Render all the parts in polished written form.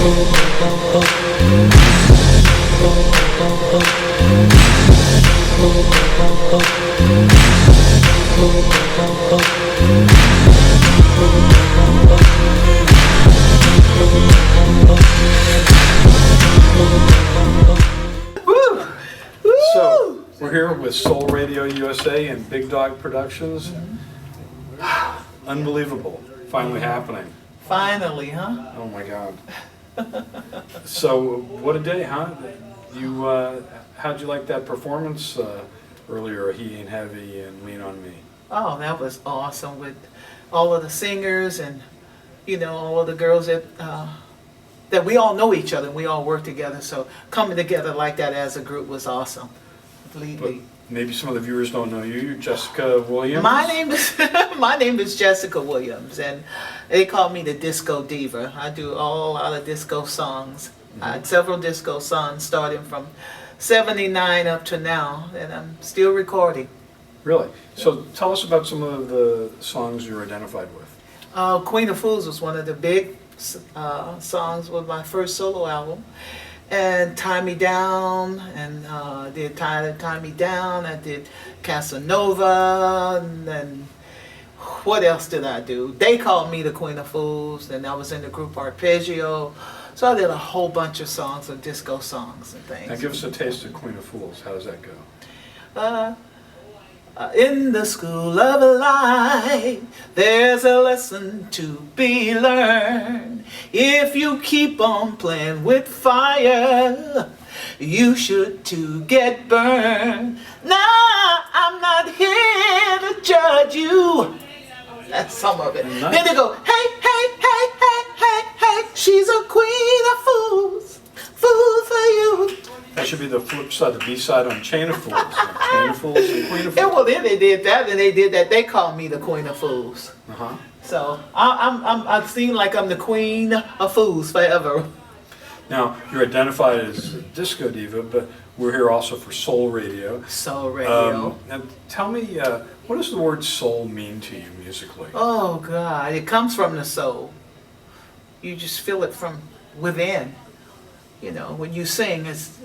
So, we're here with Soul Radio USA and Big Dawg Productions. Unbelievable. Finally happening. Finally, huh? Oh my God. So, what a day, huh? You, how'd you like that performance earlier, He Ain't Heavy and Lean on Me? Oh, that was awesome with all of the singers and, you know, all of the girls that we all know each other and we all work together. So coming together like that as a group was awesome. Completely. But maybe some of the viewers don't know you. You're Jessica Williams. My name is Jessica Williams, and they call me the Disco Diva. I do a lot of disco songs. I had several disco songs starting from '79 up to now, and I'm still recording. Really? So tell us about some of the songs you're identified with. Queen of Fools was one of the big songs with my first solo album. And Tie Me Down, and did Tie Me Down, I did Casanova, and then what else did I do? They called me the Queen of Fools, and I was in the group Arpeggio. So I did a whole bunch of songs, of disco songs and things. Now give us a taste of Queen of Fools. How does that go? In the school of life, there's a lesson to be learned. If you keep on playing with fire, you should too get burned. Now, I'm not here to judge you. That's some of it. Nice. Then they go, hey, hey, hey, hey, hey, hey, she's a queen of fools, fool for you. That should be the flip side, the B-side on Chain of Fools. Chain of Fools and Queen of Fools. Yeah, well, then they did that, and they did that. They called me the Queen of Fools. Uh-huh. So I seem like I'm the Queen of Fools forever. Now, you're identified as a disco diva, but we're here also for Soul Radio. Soul Radio. Now, tell me, what does the word soul mean to you musically? Oh, God. It comes from the soul. You just feel it from within. You know, when you sing, it's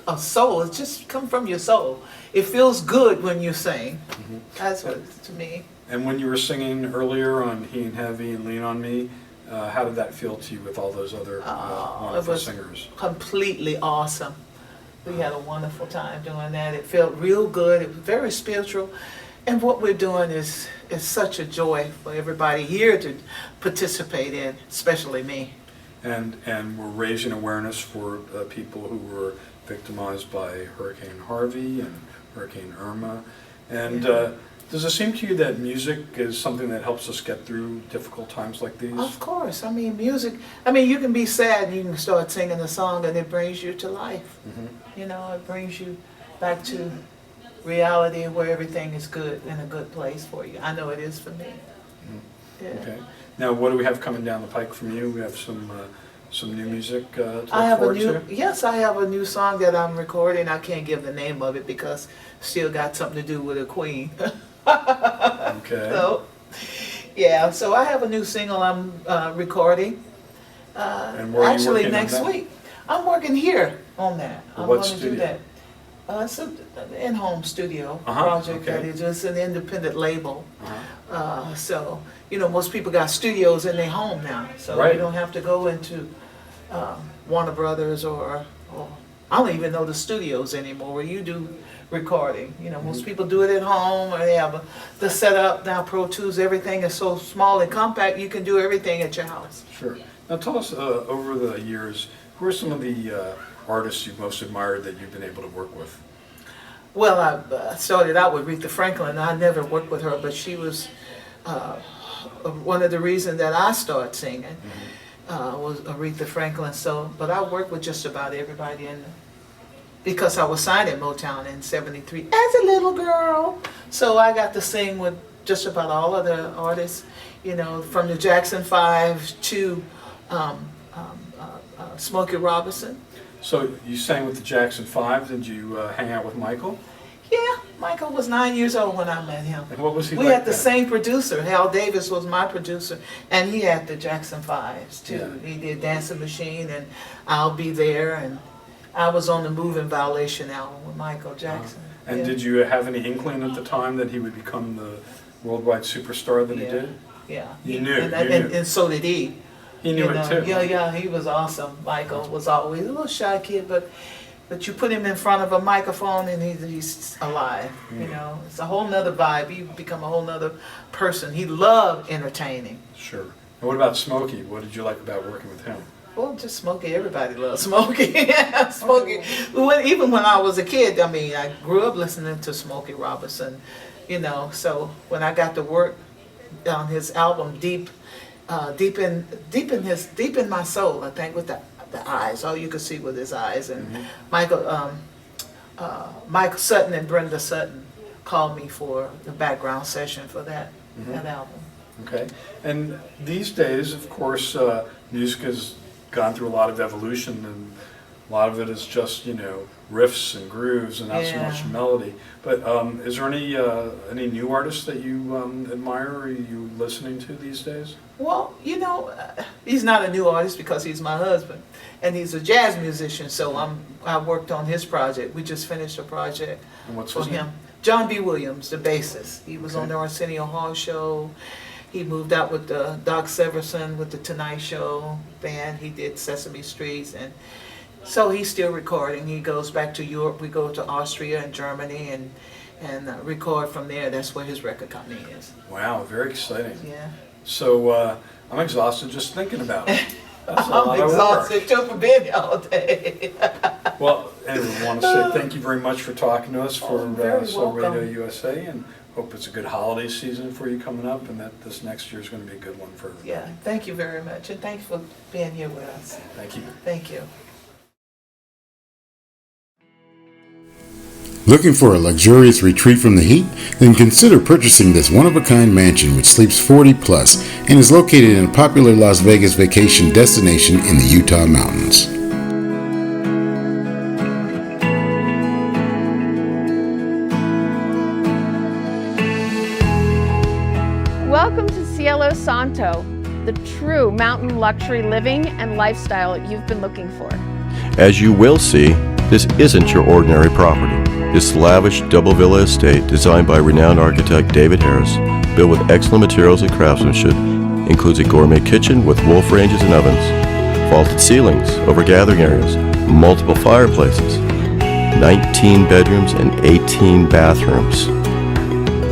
a soul. It just comes from your soul. It feels good when you sing. Mm-hmm. That's what it's to me. And when you were singing earlier on He Ain't Heavy and Lean on Me, how did that feel to you with all those other wonderful singers? Completely awesome. We had a wonderful time doing that. It felt real good. It was very spiritual. And what we're doing is such a joy for everybody here to participate in, especially me. And we're raising awareness for people who were victimized by Hurricane Harvey and Hurricane Irma. And does it seem to you that music is something that helps us get through difficult times like these? Of course. I mean, music, you can be sad and you can start singing a song and it brings you to life. Mm-hmm. You know, it brings you back to reality where everything is good, in a good place for you. I know it is for me. Mm-hmm. Yeah. Okay. Now, what do we have coming down the pike from you? We have some new music to look forward to? Yes, I have a new song that I'm recording. I can't give the name of it because still got something to do with a queen. Okay. So, yeah, so I have a new single I'm recording. And where are you actually working next on that? week. I'm working here on that. I'm What going to studio? do that. It's an in-home studio project that is just an independent label. So, you know, most people got studios in their home now, so you don't have to go into Warner Brothers or I don't even know the studios anymore where you do recording. You know, most people do it at home, or they have the setup now. Pro Tools, everything is so small and compact. You can do everything at your house. Sure. Now, tell us over the years, who are some of the artists you've most admired that you've been able to work with? Well, I started out with Aretha Franklin. I never worked with her, but she was one of the reasons that I started singing. Was Aretha Franklin. So, but I worked with just about everybody because I was signed at Motown in '73 as a little girl. So I got to sing with just about all of the artists, you know, from the Jackson 5 to Smokey Robinson. So you sang with the Jackson 5. Did you hang out with Michael? Yeah, Michael was 9 years old when I met him. And what was he We like had the then? same producer. Hal Davis was my producer, and he had the Jackson Fives too. Yeah. He did Dancing Machine and I'll Be There, and I was on the Moving Violation album with Michael Jackson. And Yeah. did you have any inkling at the time that he would become the worldwide superstar that he Yeah. did? Yeah. You knew, And, you and, knew. and so did he. He knew You it know, too. Yeah, he was awesome. Michael was always a little shy kid, but you put him in front of a microphone and he's alive. You know, it's a whole nother vibe. He become a whole nother person. He loved entertaining. Sure. And what about Smokey? What did you like about working with him? Well, just Smokey. Everybody loves Smokey. Smokey. Even when I was a kid, I mean, I grew up listening to Smokey Robinson. You know, so when I got to work on his album, Deep in My Soul, I think, with the eyes, all you could see with his eyes, and Michael Sutton and Brenda Sutton called me for the background session for that album. Okay. And these days, of course, music has gone through a lot of evolution, and a lot of it is just, you know, riffs and grooves and not so much Yeah. melody. But is there any new artists that you admire or you listening to these days? Well, you know, he's not a new artist because he's my husband, and he's a jazz musician. So I worked on his project. We just finished a project And what's for his name? him. John B. Williams, the bassist. He was on Okay. the Arsenio Hall show. He moved out with Doc Severson with the Tonight Show band. He did Sesame Street, and so he's still recording. He goes back to Europe. We go to Austria and Germany and record from there. That's where his record company is. Wow, very exciting. Yeah. So I'm exhausted just thinking about it. That's a lot I'm of work. exhausted too for being here all day. Well, anyway, I want to say thank you very much for talking to us for very Soul Radio welcome. USA, and hope it's a good holiday season for you coming up, and that this next year is going to be a good one for everybody. Yeah, thank you very much, and thanks for being here with us. Thank you. Thank you. Looking for a luxurious retreat from the heat? Then consider purchasing this one-of-a-kind mansion which sleeps 40 plus and is located in a popular Las Vegas vacation destination in the Utah mountains. Welcome to Cielo Santo, the true mountain luxury living and lifestyle you've been looking for. As you will see, this isn't your ordinary property. This lavish double villa estate, designed by renowned architect David Harris, built with excellent materials and craftsmanship, includes a gourmet kitchen with wolf ranges and ovens, vaulted ceilings over gathering areas, multiple fireplaces, 19 bedrooms and 18 bathrooms,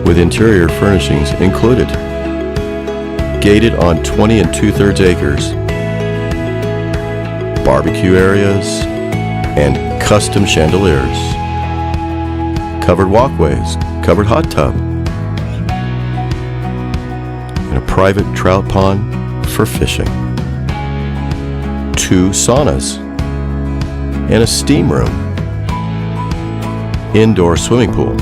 with interior furnishings included. Gated on 20 2/3 acres, barbecue areas, and custom chandeliers, covered walkways, covered hot tub, and a private trout pond for fishing, 2 saunas, and a steam room, indoor swimming pool,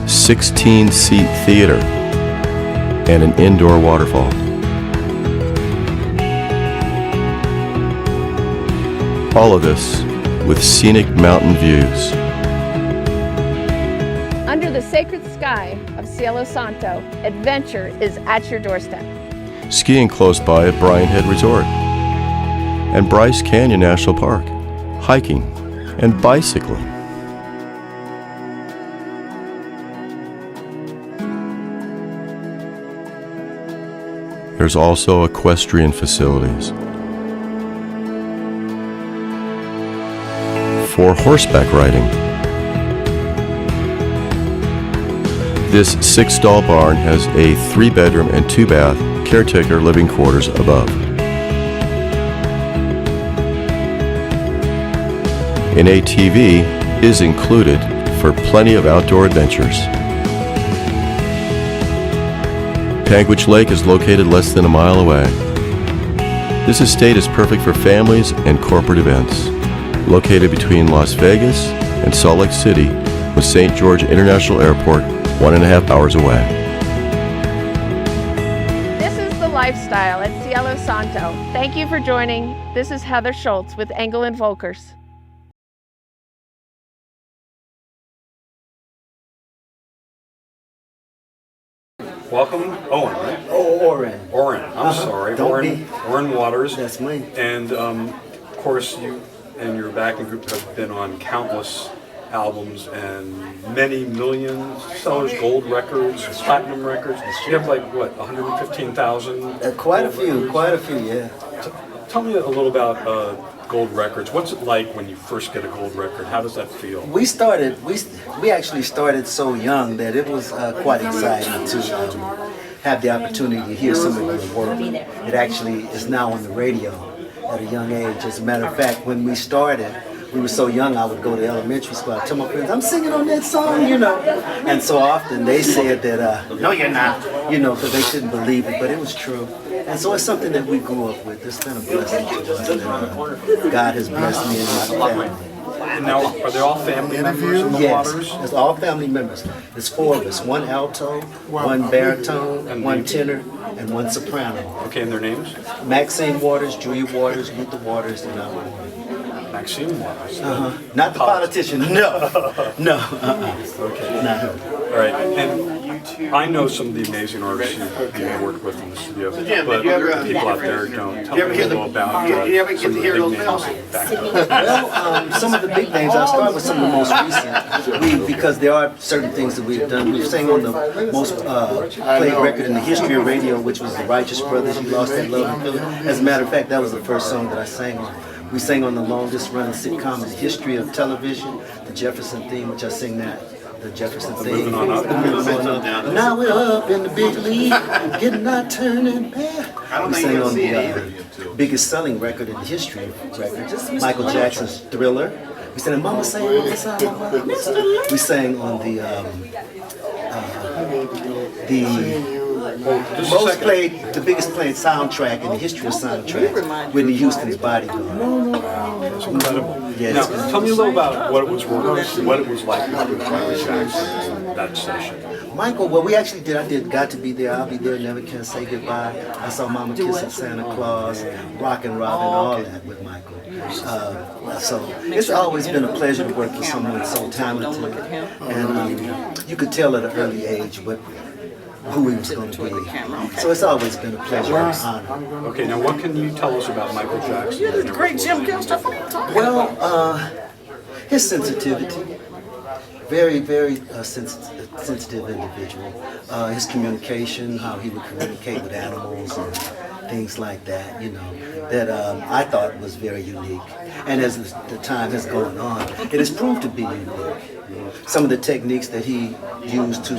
16-seat theater, and an indoor waterfall. All of this with scenic mountain views. Under the sacred sky of Cielo Santo, adventure is at your doorstep. Skiing close by at Bryan Head Resort and Bryce Canyon National Park, hiking and bicycling. There's also equestrian facilities for horseback riding. This 6-stall barn has a 3-bedroom and 2-bath caretaker living quarters above. An ATV is included for plenty of outdoor adventures. Panguitch Lake is located less than a mile away. This estate is perfect for families and corporate events. Located between Las Vegas and Salt Lake City, with St. George International Airport 1.5 hours away. This is the lifestyle at Cielo Santo. Thank you for joining. This is Heather Schultz with Engel and Volkers. welcome, Owen, right? Oh, Oren. Oren, I'm sorry, Oren Waters. That's me. And of course, you and your backing group have been on countless albums and many million sellers, gold records, platinum records. You have like, what, 115,000? Quite a few, yeah. Tell me a little about gold records. What's it like when you first get a gold record? How does that feel? We actually started so young that it was quite exciting to have the opportunity to hear some of your work. It actually is now on the radio at a young age. As a matter of fact, when we started, we were so young, I would go to elementary school. I'd tell my friends, I'm singing on that song, you know. And so often they said that, no, you're not, you know, because they couldn't believe it, but it was true. And so it's something that we grew up with. It's been a blessing to us. And, God has blessed me and my family. Now, are they all family members in the Waters? Yes, it's all family members. There's 4 of us, 1 alto, 1 baritone, 1 tenor, and 1 soprano. Okay, and their names? Maxine Waters, Julia Waters, Luther Waters, and I. Maxine Waters? Not the politician, no. Okay. Not her. All right, and I know some of the amazing artists you've worked with in the studio, but people out there don't. Tell me a little about some of the big names back then. Well, some of the big names, I'll start with some of the most recent, because there are certain things that we've done. We've sang on the most played record in the history of radio, which was the Righteous Brothers, You Lost That Love and Feeling. As a matter of fact, that was the first song that I sang on. We sang on the longest run sitcom in the history of television, the Jefferson theme, which I sing that. The Jefferson theme. Moving on up. Now we're up in the big league, getting our turn and back. We sang on the biggest selling record in the history of records, Michael Jackson's Thriller. We sang Mama Say Mama Say Mama. We sang on the biggest played soundtrack in the history of soundtracks, Whitney Houston's Bodyguard. That's incredible. Yes. Now, tell me a little about what it was like with Michael Jackson, that session. Michael, well, we actually did. I did Got to Be There, I'll Be There, Never Can Say Goodbye. I saw Mama Kissing Santa Claus, Rockin' Robin, all that with Michael. So it's always been a pleasure to work with someone so talented, and you could tell at an early age who he was going to be. So it's always been a pleasure and an honor. Okay, now what can you tell us about Michael Jackson? You're the great Jim Gilstrap. What are you talking about? Well, his sensitivity, very, very sensitive individual. His communication, how he would communicate with animals and things like that, you know, that I thought was very unique. And as the time has gone on, it has proved to be unique. Some of the techniques that he used to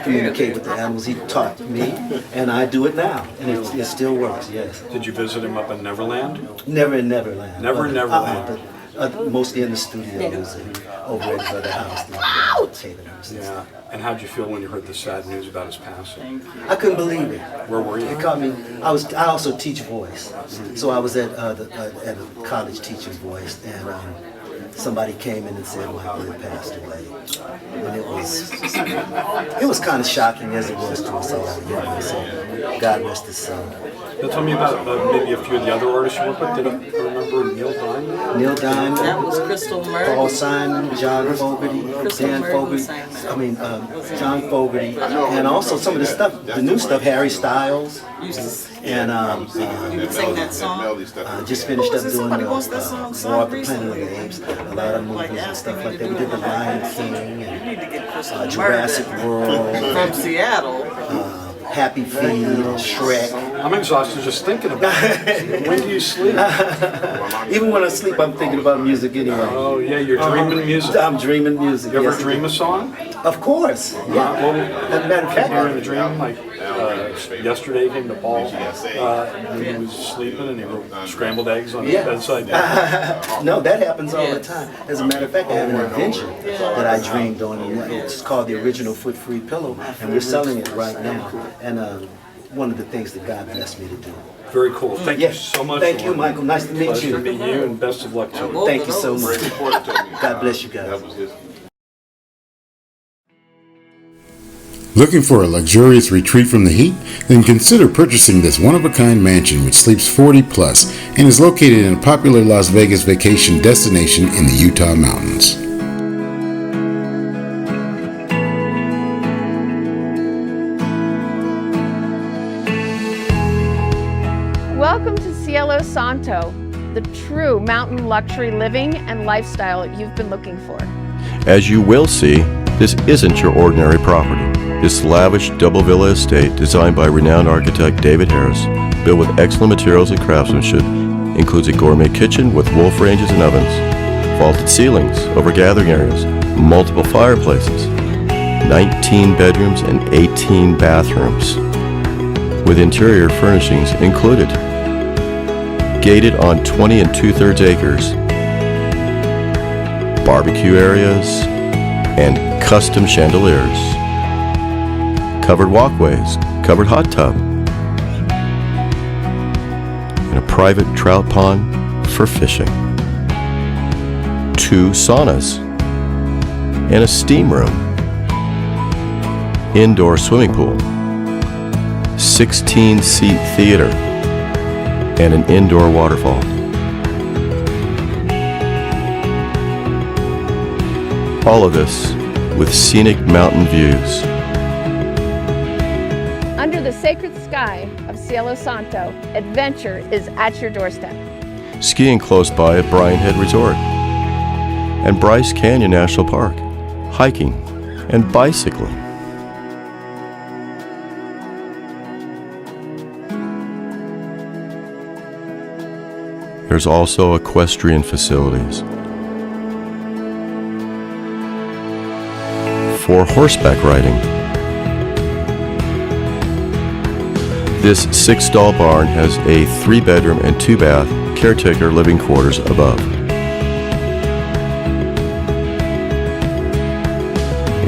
communicate with the animals, he taught me, and I do it now, and it still works, yes. Did you visit him up in Neverland? Never in Neverland. Never in Neverland. But mostly in the studios and over at his other house. Yeah. And how'd you feel when you heard the sad news about his passing? I couldn't believe it. Where were you? It caught me. I also teach voice, so I was at a college teaching voice, and somebody came in and said Michael had passed away, and it was kind of shocking as it was to us all. You know, so God rest his soul. Now tell me about maybe a few of the other artists you work with. Did I remember Neil Diamond? Neil Diamond. That was Crystal Murray. Paul Simon, John Fogerty, Dan Fogerty. John Fogerty, and also some of the stuff, the new stuff, Harry Styles. And you sing that song. Just finished up doing the War of the Planet of the Apes, a lot of movies and stuff like that. We did The Lion King and Jurassic World. From Seattle. Happy Feet and Shrek. I'm exhausted just thinking about it. When do you sleep? Even when I sleep, I'm thinking about music anyway. Oh yeah, you're dreaming music. I'm dreaming music. You ever dream a song? Of course. Yeah. Well, as a matter of fact, you're in a dream. Like yesterday, came to Paul. He was sleeping and he wrote scrambled eggs on his bedside. No, that happens all the time. As a matter of fact, I have an invention that I dreamed on. It's called the Original Foot Free Pillow, and we're selling it right now. And one of the things that God blessed me to do. Very cool. Thank you so much. Thank you, Michael. Nice to meet Pleasure you. to meet you, and best of luck to you. Thank you so much. God bless you guys. Looking for a luxurious retreat from the heat? Then consider purchasing this one-of-a-kind mansion which sleeps 40 plus and is located in a popular Las Vegas vacation destination in the Utah mountains. Welcome to Cielo Santo, the true mountain luxury living and lifestyle you've been looking for. As you will see, this isn't your ordinary property. This lavish double villa estate, designed by renowned architect David Harris, built with excellent materials and craftsmanship, includes a gourmet kitchen with wolf ranges and ovens, vaulted ceilings over gathering areas, multiple fireplaces, 19 bedrooms and 18 bathrooms, with interior furnishings included. Gated on 20 2/3 acres, barbecue areas, and custom chandeliers, covered walkways, covered hot tub, and a private trout pond for fishing, 2 saunas, and a steam room, indoor swimming pool, 16-seat theater, and an indoor waterfall. All of this with scenic mountain views. Under the sacred sky of Cielo Santo, adventure is at your doorstep. Skiing close by at Bryan Head Resort and Bryce Canyon National Park, hiking and bicycling. There's also equestrian facilities for horseback riding. This 6-stall barn has a 3-bedroom and 2-bath caretaker living quarters above.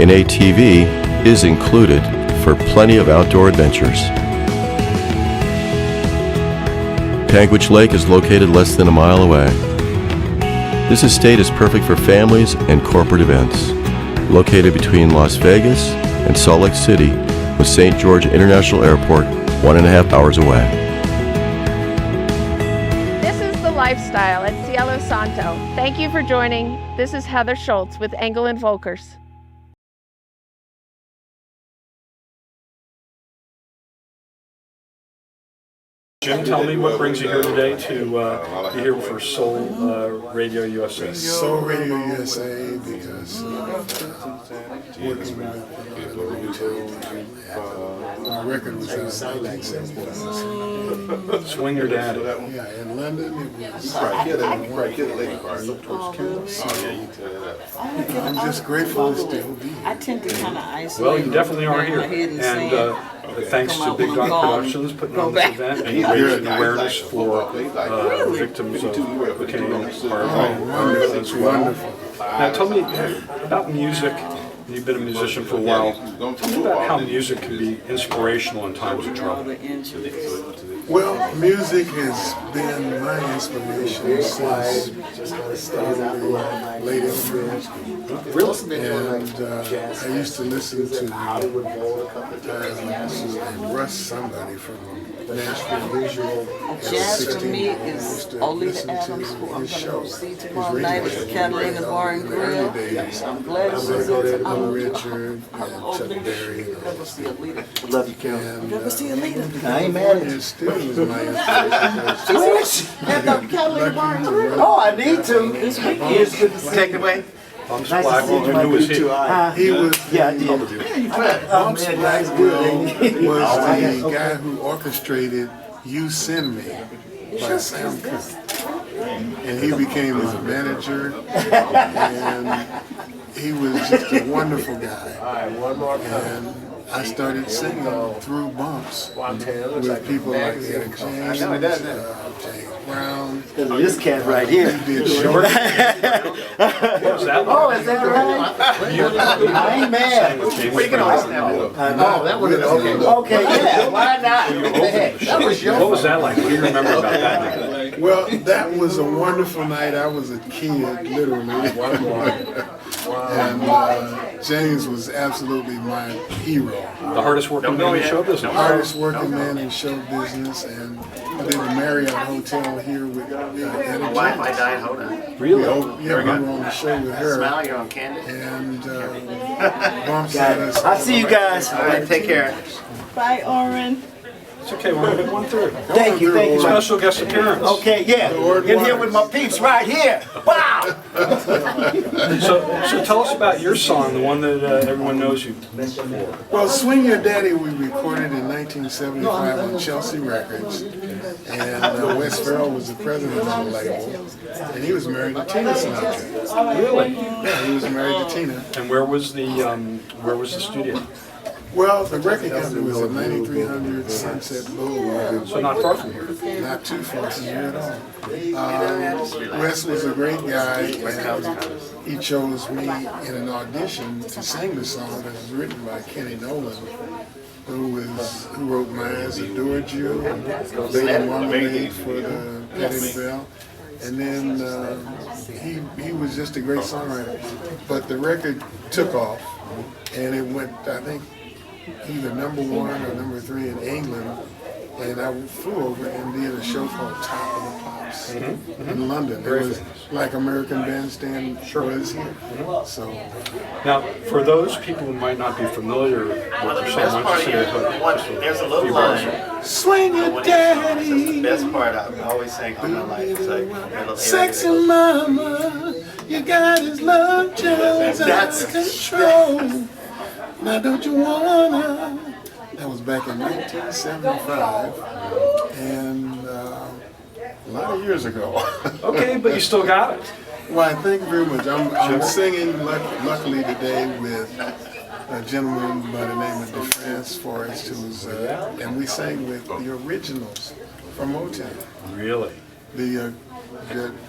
An ATV is included for plenty of outdoor adventures. Panguitch Lake is located less than a mile away. This estate is perfect for families and corporate events. Located between Las Vegas and Salt Lake City, with St. George International Airport 1.5 hours away. This is the lifestyle at Cielo Santo. Thank you for joining. This is Heather Schultz with Engel & Volkers. Jim, tell me what brings you here today to be here for Soul Radio USA. Soul Radio USA because working with my record was out in 1975. Swing your daddy. Yeah, in London it was. Look towards Kansas. I'm just grateful to still be here. I tend to kind of isolate. Well, you definitely are here. And thanks to Big Dawg Productions putting on this event and raising awareness for victims of Hurricane Harvey as well. Now tell me about music. You've been a musician for a while. Tell me about how music can be inspirational in times of trouble. Well, music has been my inspiration since late elementary school. Really? And I used to listen to Russ somebody from Nashville. jazz for me is Olita Adams, who I'm going to go see tomorrow night at the Catalina Bar and Grill. I'm glad to see Little Richard and Chuck Berry. Never see Olita. Love you, Carol. Never see Olita. I ain't mad at It you. still was my inspiration. At the Catalina Bar and Grill. Oh, I need to. This weekend. Take it away. Bumps Nice to Black, see you. who was he? He was Yeah, I did. Bumps man, Black that's good, was the guy who orchestrated You Send Me by Sam Cooke. And he became his manager, and he was just a wonderful guy. And I started singing through Bumps with people like Eddie James, James Brown. This cat right here. He did short. What was that like? Oh, is that right? I ain't mad. With James Brown? No, that was okay. Okay, yeah. Why not? That was your What was that like? What do you remember about that night? Well, that was a wonderful night. I was a kid, literally. And James was absolutely my hero. The hardest working man in show business. Hardest working man in show business, and I did the Marriott Hotel here with Eddie James. Really? Yeah, we were on the show with her. And Bumps had us. I see you guys. All right, take care. Bye, Oren. It's okay, we're gonna get one through. Thank you, thank you. Special guest appearance. Okay, yeah, in here with my peeps right here. Wow! So tell us about your song, the one that everyone knows you for. Well, Swing Your Daddy we recorded in 1975 on Chelsea Records, and Wes Farrell was the president of the label, and he was married to Tina Sinatra. Really? Yeah, he was married to Tina. And where was the studio? Well, the record company was at 9300 Sunset Boulevard. So not far from here. Not too far from here at all. Wes was a great guy, and he chose me in an audition to sing the song that was written by Kenny Nolan, who wrote My Eyes Adored You, Lady Marmalade for the Petty Bell. And then he was just a great songwriter. But the record took off, and it went, I think, either #1 or #3 in England, and I flew over and did a show called Top of the Pops in London. It was like American Bandstand was here. So now, for those people who might not be familiar with your song, why don't you sing it? There's a little line. Swing Your Daddy. The best part I always sang all my life. It's like, Sexy mama, you got his love just out of control. Now don't you wanna? That was back in 1975, and a lot of years ago. Okay, but you still got it. Why, thank you very much. I'm singing luckily today with a gentleman by the name of DeFrance Forrest, who's and we sang with the originals from Motown. Really?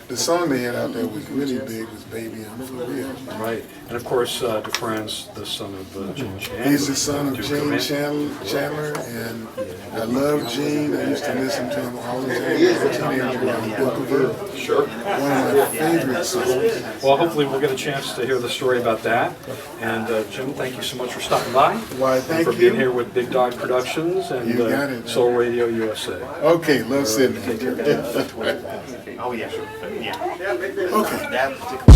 The song they had out there was really big, was Baby I'm For Real. Right. And of course, DeFrance, the son of Gene Chandler. He's the son of Gene Chandler, and I love Gene. I used to listen to him all the time as a teenager on Bookerville. Sure. One of my favorite songs. Well, hopefully we'll get a chance to hear the story about that. And Jim, thank you so much for stopping by. Why, thank for you. being here with Big Dawg Productions and You got it. Soul Radio USA. Okay, love Sydney. Take care. oh yeah, yeah. Okay. That particular.